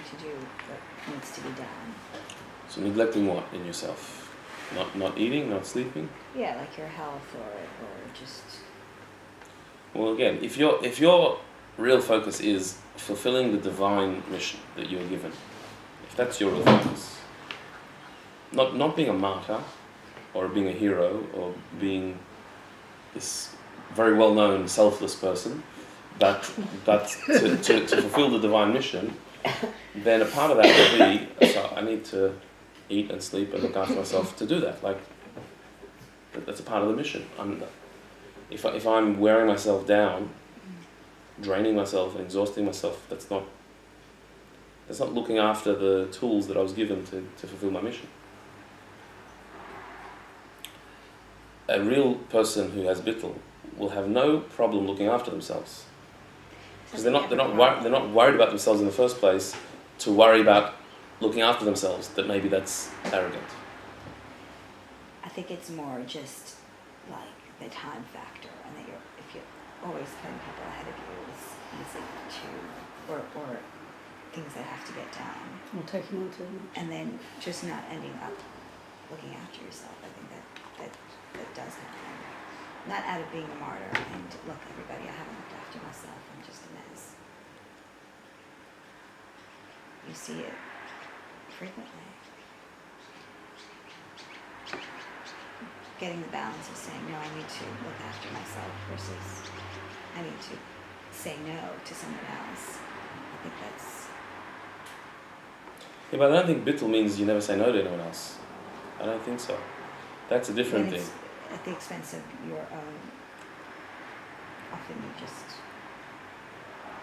to do what needs to be done. So neglecting what in yourself? Not eating, not sleeping? Yeah, like your health or just... Well, again, if your real focus is fulfilling the divine mission that you're given, if that's your real focus, not being a martyr or being a hero or being this very well-known selfless person, but to fulfill the divine mission, then a part of that will be, so I need to eat and sleep and look after myself to do that. Like, that's a part of the mission. If I'm wearing myself down, draining myself and exhausting myself, that's not looking after the tools that I was given to fulfill my mission. A real person who has bittul will have no problem looking after themselves, because they're not worried about themselves in the first place to worry about looking after themselves. That maybe that's arrogant. I think it's more just like the time factor, and that if you're always putting people ahead of you, it's easy to, or things that have to get done. Or taking on too much. And then just not ending up looking after yourself. I think that does happen. Not out of being a martyr and look, everybody, I haven't looked after myself, I'm just a mess. You see it frequently. Getting the balance of saying, no, I need to look after myself versus I need to say no to someone else. I think that's... Yeah, but I don't think bittul means you never say no to anyone else. I don't think so. That's a different thing. At the expense of your own, often you just...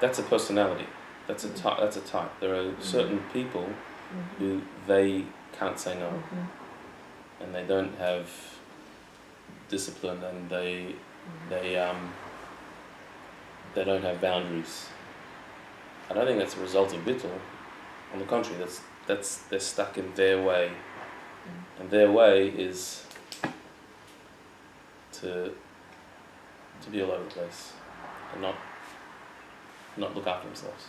That's a personality. That's a type. There are certain people who they can't say no, and they don't have discipline, and they don't have boundaries. I don't think that's a result of bittul. On the contrary, that's they're stuck in their way, and their way is to be all over the place and not look after themselves.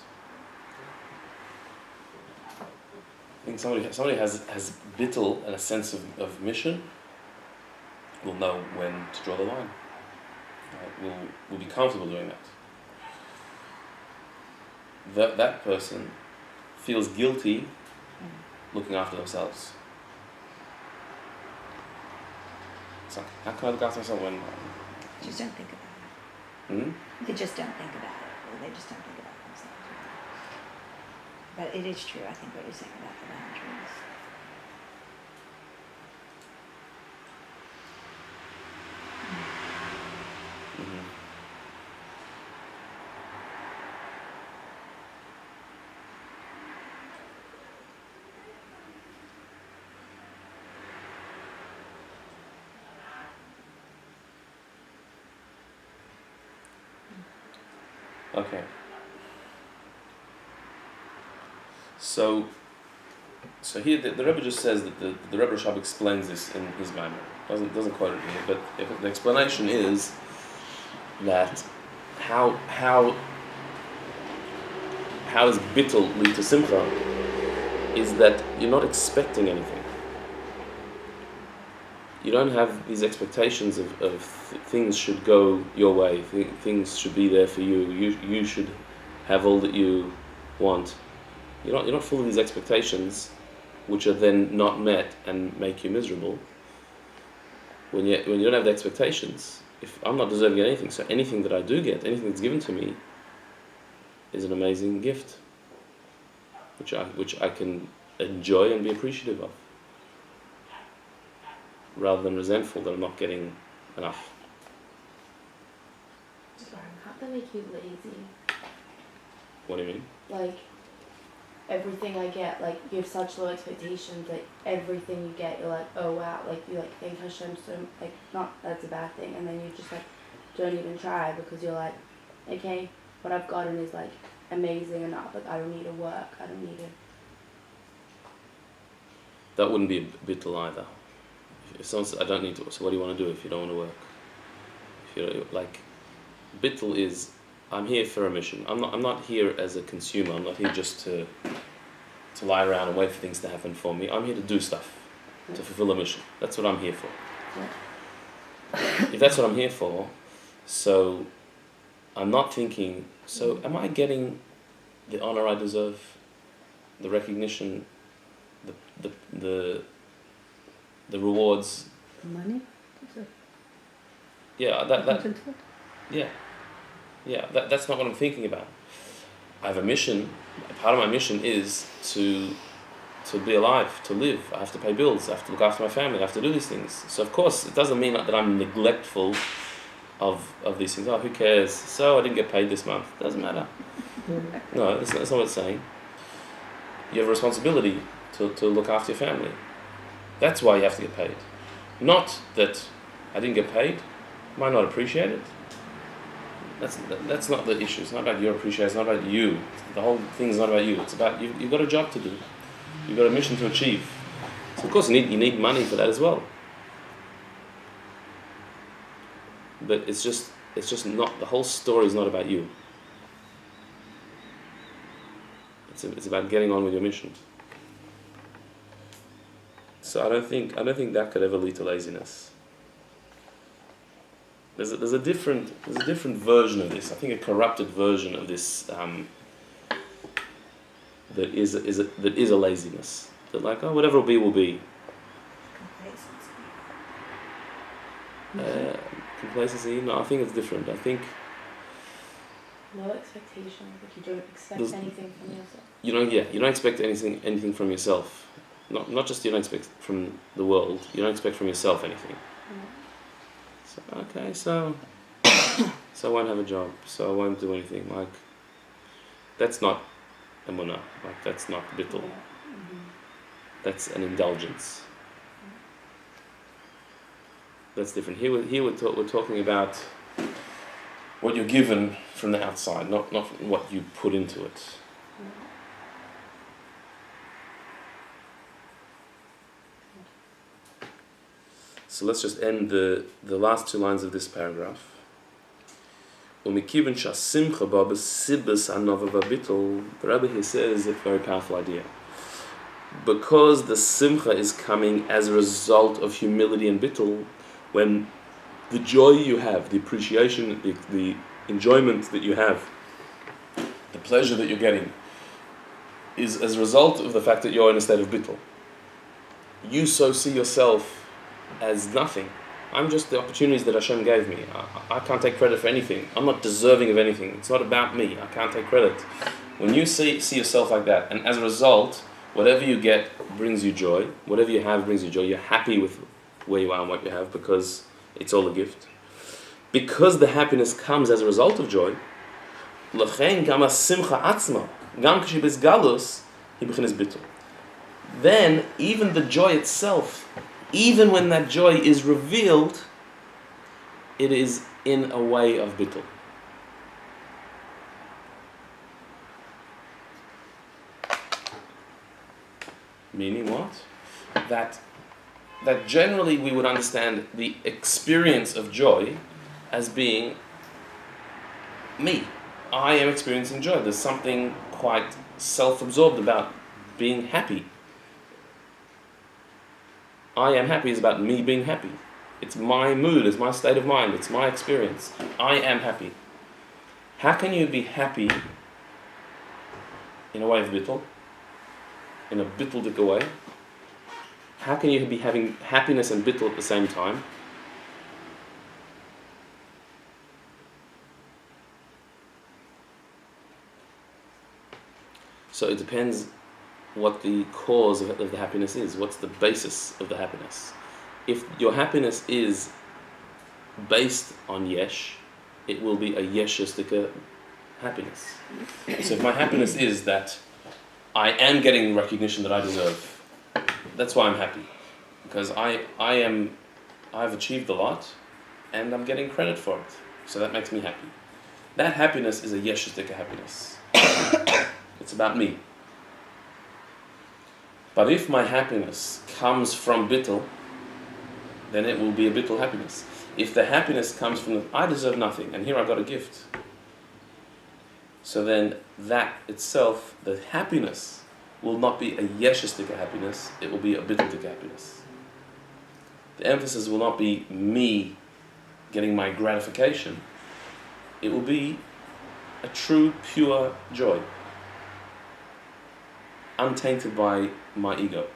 I think somebody has bittul and a sense of mission will know when to draw the line. Right? Will be comfortable doing that. That person feels guilty looking after themselves. It's like, how can I look after myself when... Just don't think about it. They just don't think about it. Or they just don't think about themselves. But it is true, I think, what you're saying about the boundaries. Okay. So here the Rebbe just says that the Rebbe Rashab explains this in his maamar. Doesn't quote it here, but the explanation is that how does bittul lead to simcha is that you're not expecting anything. You don't have these expectations of things should go your way, things should be there for you. You should have all that you want. You're not full of these expectations, which are then not met and make you miserable. When you don't have the expectations, if I'm not deserving of anything, so anything that I do get, anything that's given to me, is an amazing gift, which I can enjoy and be appreciative of, rather than resentful that I'm not getting enough. Sorry, can't that make you lazy? What do you mean? Like, everything I get, like, you have such low expectations, like, everything you get, you're like, oh wow, like, you, like, thank Hashem so, like, not that's a bad thing, and then you just, like, don't even try, because you're like, okay, what I've gotten is, like, amazing enough, like, I don't need to work, I don't need to... That wouldn't be a bittul either. If someone says, I don't need to, so what do you want to do if you don't want to work? If you're, like, bittul is, I'm here for a mission. I'm not here as a consumer. I'm not here just to to lie around and wait for things to happen for me. I'm here to do stuff, to fulfill a mission. That's what I'm here for. If that's what I'm here for, so I'm not thinking, so am I getting the honor I deserve, the recognition, the rewards? Money? Yeah, that's not what I'm thinking about. I have a mission. Part of my mission is to be alive, to live. I have to pay bills. I have to look after my family. I have to do these things. So of course, it doesn't mean that I'm neglectful of these things. Oh, who cares? So I didn't get paid this month. Doesn't matter. No, that's not what it's saying. You have a responsibility to look after your family. That's why you have to get paid. Not that I didn't get paid. Might not appreciate it. That's not the issue. It's not about your appreciation. It's not about you. The whole thing is not about you. It's about you've got a job to do. You've got a mission to achieve. So of course you need money for that as well. But it's just not, the whole story is not about you. It's about getting on with your mission. So I don't think that could ever lead to laziness. There's a different version of this. I think a corrupted version of this that is a laziness. That like, oh, whatever will be. Complacency? No, I think it's different. I think low expectation. Like you don't expect anything from yourself. You don't expect anything from yourself. Not just you don't expect from the world. You don't expect from yourself anything. So, okay, so I won't have a job. So I won't do anything. Like that's not emunah. Like that's not bittul. That's an indulgence. That's different. Here we're talking about what you're given from the outside, not what you put into it. So let's just end the last two lines of this paragraph. The Rebbe here says a very powerful idea. Because the simcha is coming as a result of humility and bittul, when the joy you have, the appreciation, the enjoyment that you have, the pleasure that you're getting, is as a result of the fact that you're in a state of bittul. You so see yourself as nothing. I'm just the opportunities that Hashem gave me. I can't take credit for anything. I'm not deserving of anything. It's not about me. I can't take credit. When you see yourself like that, and as a result, whatever you get brings you joy. Whatever you have brings you joy. You're happy with where you are and what you have because it's all a gift. Because the happiness comes as a result of joy, then even the joy itself, even when that joy is revealed, it is in a way of bittul. Meaning what? That generally we would understand the experience of joy as being me. I am experiencing joy. There's something quite self-absorbed about being happy. I am happy is about me being happy. It's my mood, it's my state of mind, it's my experience. I am happy. How can you be happy in a way of bittul? In a bittul-dik way? How can you be having happiness and bittul at the same time? So it depends what the cause of the happiness is. What's the basis of the happiness? If your happiness is based on yesh, it will be a yeshistic happiness. So if my happiness is that I am getting recognition that I deserve, that's why I'm happy. Because I've achieved a lot and I'm getting credit for it. So that makes me happy. That happiness is a yeshistic happiness. It's about me. But if my happiness comes from bittul, then it will be a bittul happiness. If the happiness comes from I deserve nothing, and here I got a gift. So then that itself, the happiness, will not be a yeshestika happiness, it will be a bittul happiness. The emphasis will not be me getting my gratification, it will be a true, pure joy, untainted by my ego.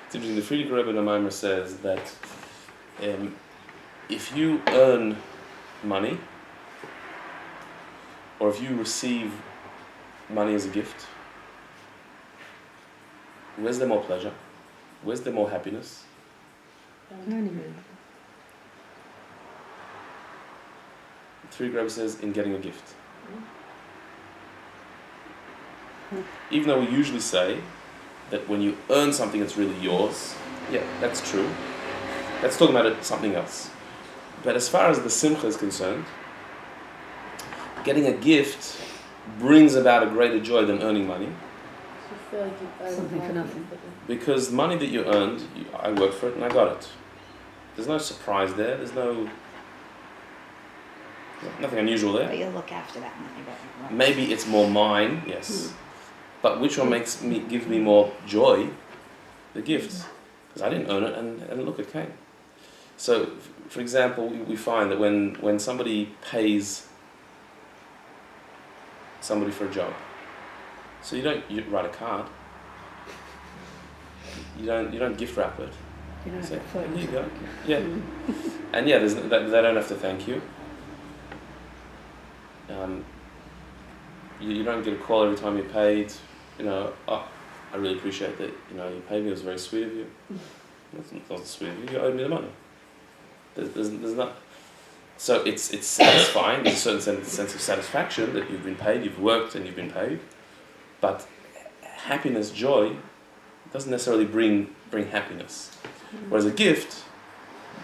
It's interesting, the Friedrich Rebbe in the maamar says that if you earn money, or if you receive money as a gift, where's there more pleasure? Where's there more happiness? Friedrich Rebbe says, in getting a gift. Even though we usually say that when you earn something that's really yours, yeah, that's true. That's talking about something else. But as far as the simcha is concerned, getting a gift brings about a greater joy than earning money. So you feel like you earned Something for nothing. Because money that you earned, I worked for it and I got it. There's no surprise there. There's nothing unusual there. But you'll look after that money better. Maybe it's more mine, yes. But which one gives me more joy? The gifts. Because I didn't earn it and look, it came. So, for example, we find that when somebody pays somebody for a job, so you write a card, you don't gift wrap it. You know, So, for here you go. Yeah. And yeah, they don't have to thank you. You don't get a call every time you're paid. Oh, I really appreciate that. You paid me. It was very sweet of you. It's not sweet of you. You owed me the money. There's not. So it's satisfying. There's a certain sense of satisfaction that you've been paid, you've worked, and you've been paid. But happiness, joy, doesn't necessarily bring happiness. Whereas a gift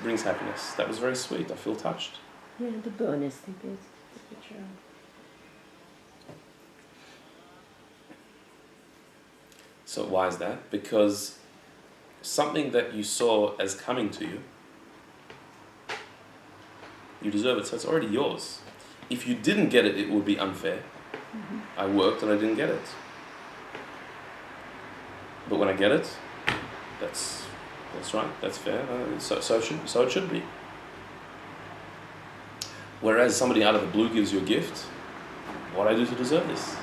brings happiness. That was very sweet. I feel touched. Yeah, the bonus thing is the picture. So why is that? Because something that you saw as coming to you, you deserve it, so it's already yours. If you didn't get it, it would be unfair. I worked and I didn't get it. But when I get it, that's right, that's fair. So it should be. Whereas somebody out of the blue gives you a gift, what do I do to deserve this?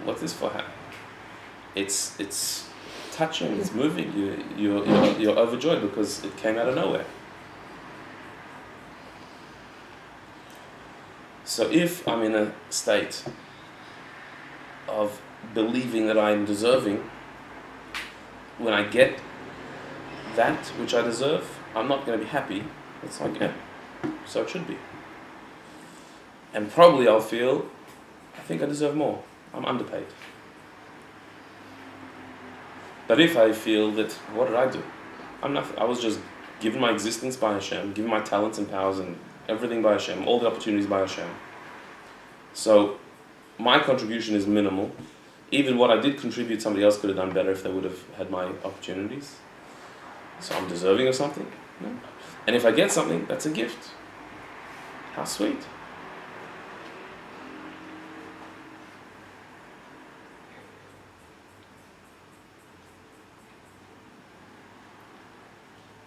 What's this for? It's touching, it's moving. You're overjoyed because it came out of nowhere. So if I'm in a state of believing that I'm deserving, when I get that which I deserve, I'm not going to be happy. It's like, yeah, so it should be. And probably I'll feel, I think I deserve more. I'm underpaid. But if I feel that, what did I do? I'm nothing. I was just given my existence by Hashem, given my talents and powers and everything by Hashem, all the opportunities by Hashem. So my contribution is minimal. Even what I did contribute, somebody else could have done better if they would have had my opportunities. So I'm deserving of something. No. And if I get something, that's a gift. How sweet.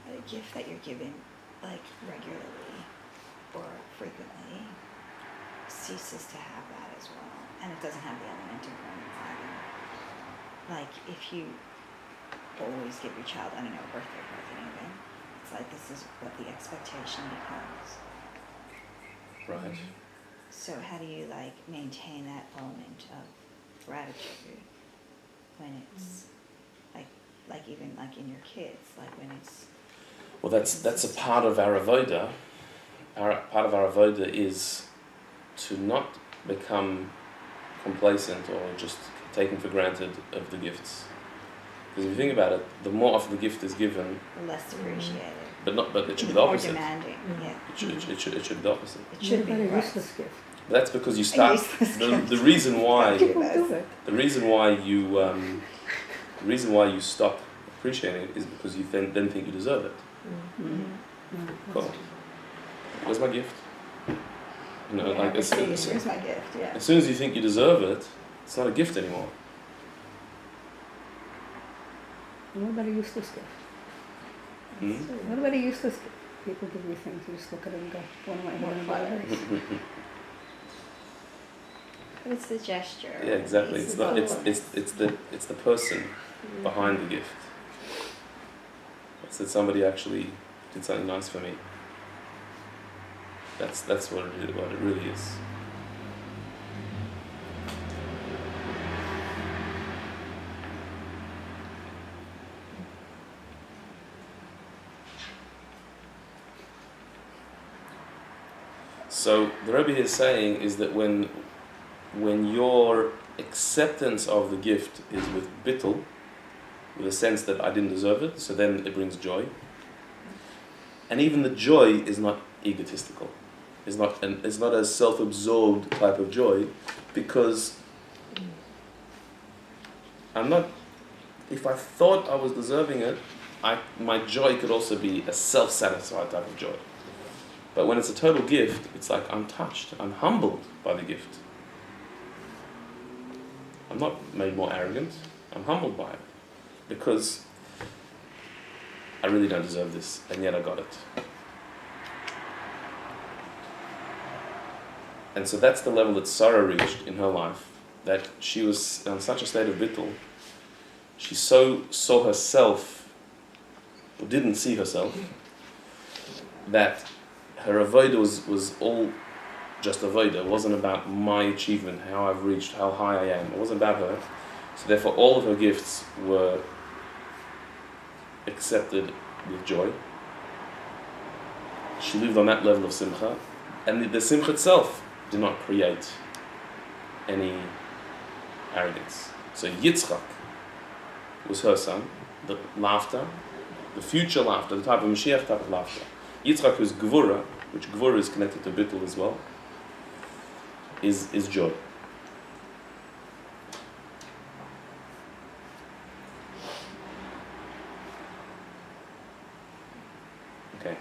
A gift that you're given, like, regularly or frequently ceases to have that as well. And it doesn't have the element of either. Like, if you always give your child, I don't know, a birthday present even, it's like this is what the expectation becomes. Right. So how do you, like, maintain that element of gratitude when it's, like even like in your kids, like when it's... Well, that's a part of our avoda. Part of our avoda is to not become complacent or just taken for granted of the gifts. Because if you think about it, the more often the gift is given, the less appreciated. But it should be the More opposite. demanding, yeah. It should be the opposite. It should be, a right. useless gift. That's because you start. The reason why the reason why you stop appreciating it is because you then think you deserve it. Cool. Where's my gift? You know, like where's my gift? Yeah. as soon as you think you deserve it, it's not a gift anymore. What about a useless gift? Hmm? What about a useless gift? People give you things, you just look at it and go, what am I going to buy this? But it's the gesture. Yeah, exactly. It's not. It's the person behind the gift. It's that somebody actually did something nice for me. That's what it really is. So the Rebbe is saying is that when your acceptance of the gift is with bittul, with a sense that I didn't deserve it, so then it brings joy. And even the joy is not egotistical. It's not a self-absorbed type of joy, because I'm not. If I thought I was deserving it, my joy could also be a self-satisfied type of joy. But when it's a total gift, it's like I'm touched, I'm humbled by the gift. I'm not made more arrogant, I'm humbled by it. Because I really don't deserve this, and yet I got it. And so that's the level that Sarah reached in her life, that she was in such a state of bittul, she so saw herself, or didn't see herself, that her avodah was all just avodah. It wasn't about my achievement, how I've reached, how high I am. It wasn't about her. So therefore all of her gifts were accepted with joy. She lived on that level of simcha, and the simcha itself did not create any arrogance. So Yitzchak was her son, the laughter, the future laughter, the type of Mashiach type of laughter. Yitzchak was Gvura, which Gvura is connected to bittul as well, is joy. Okay.